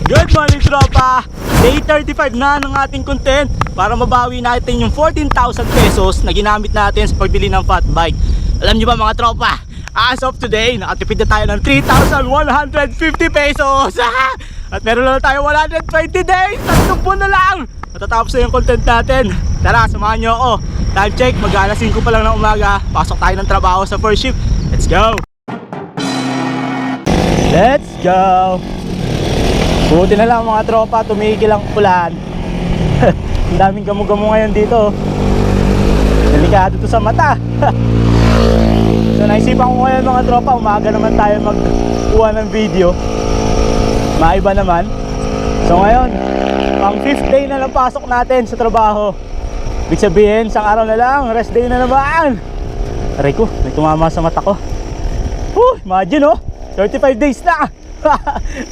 Good morning, tropa! Day 35 na ng ating content para mabawi natin yung 14,000 pesos na ginamit natin sa pagbili ng fat bike. Alam nyo ba mga tropa, as of today, nakatipid na tayo ng 3,150 pesos! At meron lang tayo 120 days! Tatlong na lang! Matatapos na yung content natin. Tara, samahan nyo ako. Time check, mag-alas 5 pa lang ng umaga. Pasok tayo ng trabaho sa first shift. Let's go! Let's go! Buti na lang mga tropa, tumigil ang ulan. Ang daming gamo-gamo ngayon dito. Delikado to sa mata. So naisipan ko ngayon mga tropa, umaga naman tayo magkuha ng video. Maiba naman. So ngayon, pang 5th day na lang pasok natin sa trabaho. Ibig sabihin, isang araw na lang, rest day na naman. Aray ko, may tumama sa mata ko. Imagine 35 days na.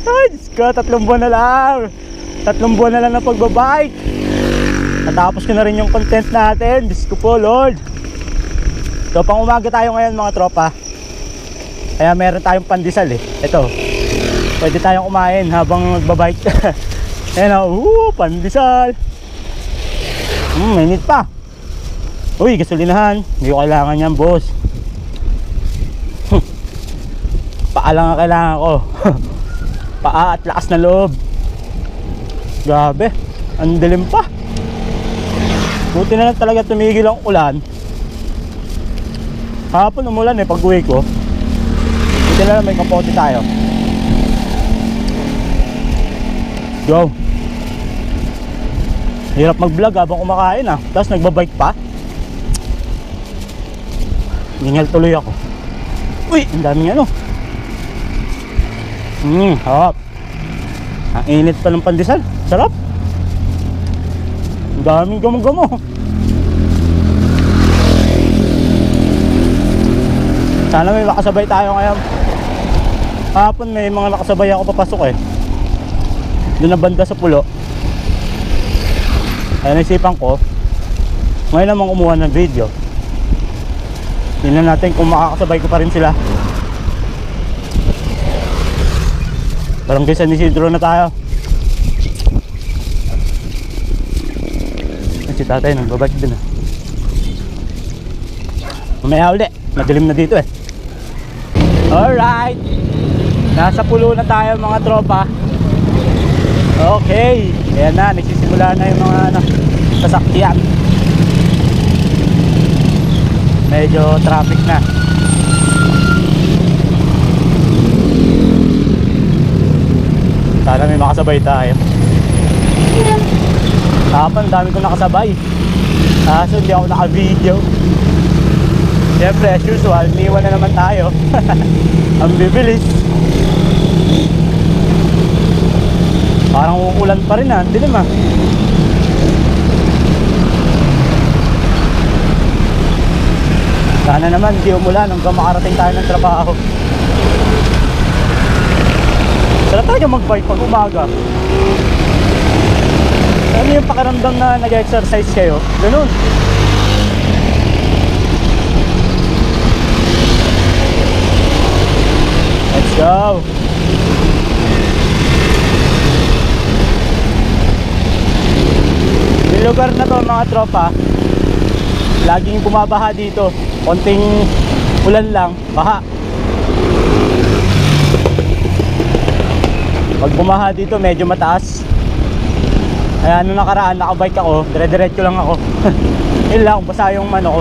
Ay, Diyos ko, 3 buwan na lang. 3 buwan na lang na pagbabike. Natapos ko na rin yung content natin. Diyos ko po, Lord. So, pang umaga tayo ngayon mga tropa. Kaya meron tayong pandesal Ito, pwede tayong kumain habang nagbabike. Ayan pandesal. Mainit pa. Uy, gasolinahan. Hindi ko kailangan yan, boss. Paa lang ang kailangan ko. Paa at lakas na loob. Grabe, ang dilim pa. Buti na lang talaga tumigil ang ulan. Hapon umulan pag uwi ko. Buti na lang may kapote tayo. Go. Hirap mag vlog habang kumakain tapos nagbabike pa. Ningal tuloy ako. Uy, ang daming harap. Ang init pa ng pandesal. Sarap. Ang daming gamo-gamo. Sana may makasabay tayo ngayon. Hapon may mga nakasabay ako papasok doon na banda sa pulo. Kaya naisipan ko ngayon naman kumuha ng video. Tingnan natin kung makakasabay ko pa rin sila. Barangay San Isidro na tayo. Si tatay nagbabike din Mamaya ulit, madilim na dito Alright, nasa pulo na tayo mga tropa. Okay, ayan na, nagsisimula na yung mga sasakyan. Medyo traffic na. Sana may makasabay tayo. Hapon, dami ko nakasabay. So hindi ako naka-video. Siyempre, as usual, niwan na naman tayo. Ang bibilis. Parang uulan pa rin hindi naman. Sana naman hindi umulan hanggang makarating tayo ng trabaho. Sarap tayo mag-bike pag umaga. Ano yung pakiramdam na nag-exercise kayo? Ganun. Let's go. Yung lugar na to mga tropa, laging bumabaha dito. Konting ulan lang, baha. Pag bumaha dito medyo mataas. Kaya nung nakaraan nakabike ako, dire-diretso lang ako. Yun lang, basa yung ko,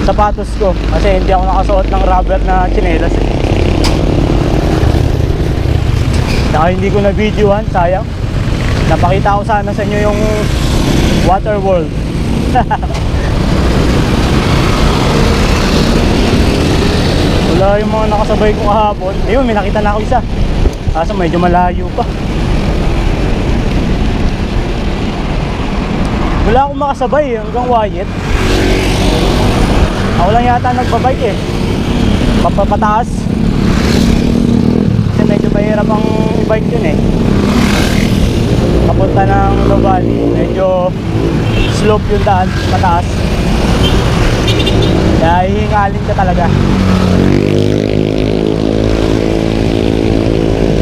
sapatos ko. Kasi hindi ako nakasuot ng rubber na tsinelas Saka hindi ko na videohan, sayang. Napakita ko sana sa inyo yung water world. Wala yung mga nakasabay ko kahapon. Ayun, may nakita na ako isa. Kaso medyo malayo pa. Wala akong makasabay hanggang Wyatt. Ako lang yata nagbabike papataas. Kasi medyo mahirap ang bike yun papunta ng Novali. Medyo slope yung daan, mataas. Kaya hihingalin ka talaga.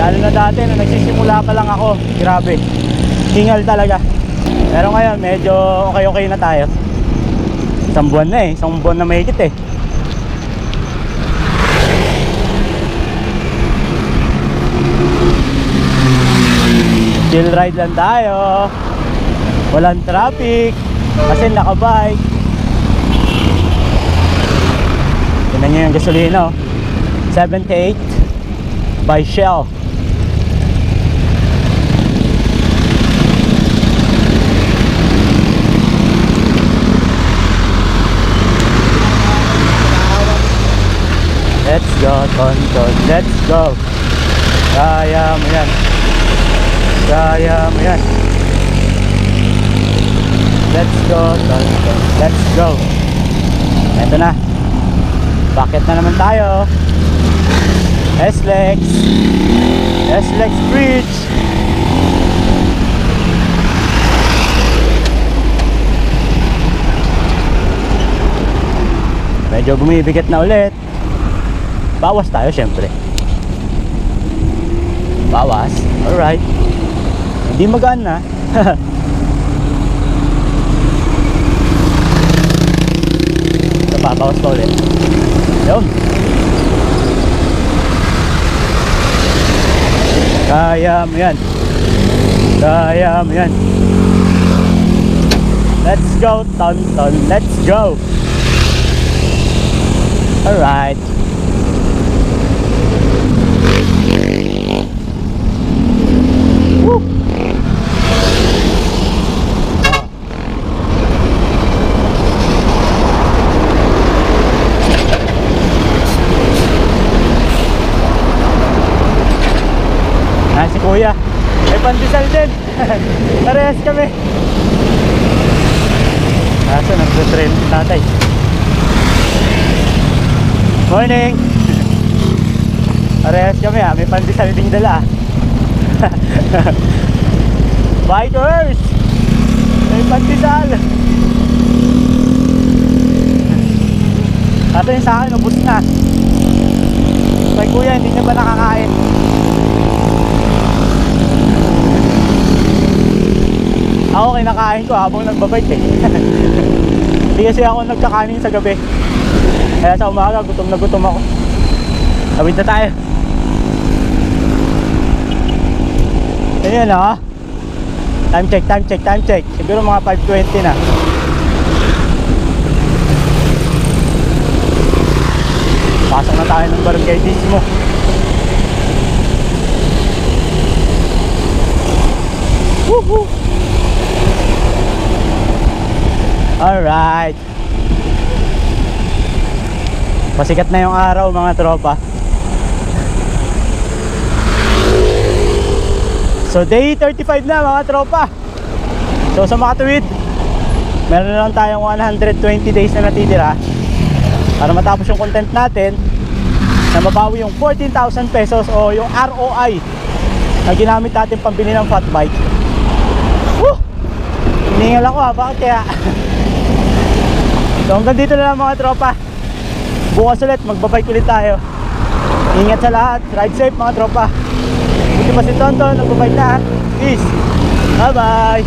Lalo na dati nung nagsisimula pa lang ako, grabe, hingal talaga. Pero ngayon medyo okay na tayo. Isang buwan na isang buwan na mahigit Chill ride lang tayo, walang traffic kasi nakabike. Tignan nyo yung gasolina 78 by Shell. Let's go, Tonton, let's go. Kaya mo yan. Kaya mo yan. Let's go, Tonton, let's go. Eto na, bakit na naman tayo? SLEX Bridge. Medyo bumibigat na ulit. Bawas tayo syempre. Bawas, alright. Hindi magaan na. Bawas pa ulit. Yun. Kaya mo yan. Kaya mo yan. Let's go, Tonton. Let's go. Alright. Woo. Si kuya may pandesal din. Parehas kami. Kaso nagtutrain si tatay. Morning. Parehas kami may pandesal ding dala. Bikers, may pandesal. Kaso yung sa akin ubos na. Kay kuya hindi niya pa nakakain. Ako kinakain ko habang nagbabike Hindi kasi ako nagkakanin sa gabi. Kaya sa umaga gutom na gutom ako. Tawid na tayo. Ayan Time check. Siguro mga 5:20 na. Pasok na tayo ng Barangay Dismo. Woohoo! Alright. Pasikat na yung araw mga tropa. So day 35 na mga tropa. So sa makatuwid, meron na lang tayong 120 days na natitira para matapos yung content natin na mabawi yung 14,000 pesos o yung ROI na ginamit natin pambili ng fat bike. Woo! Hiningal ako bakit kaya? So hanggang dito na lang mga tropa. Bukas ulit magbabike ulit tayo. Ingat sa lahat, ride safe mga tropa. Buti pa si Tonton, nagbabike na. Peace, bye bye.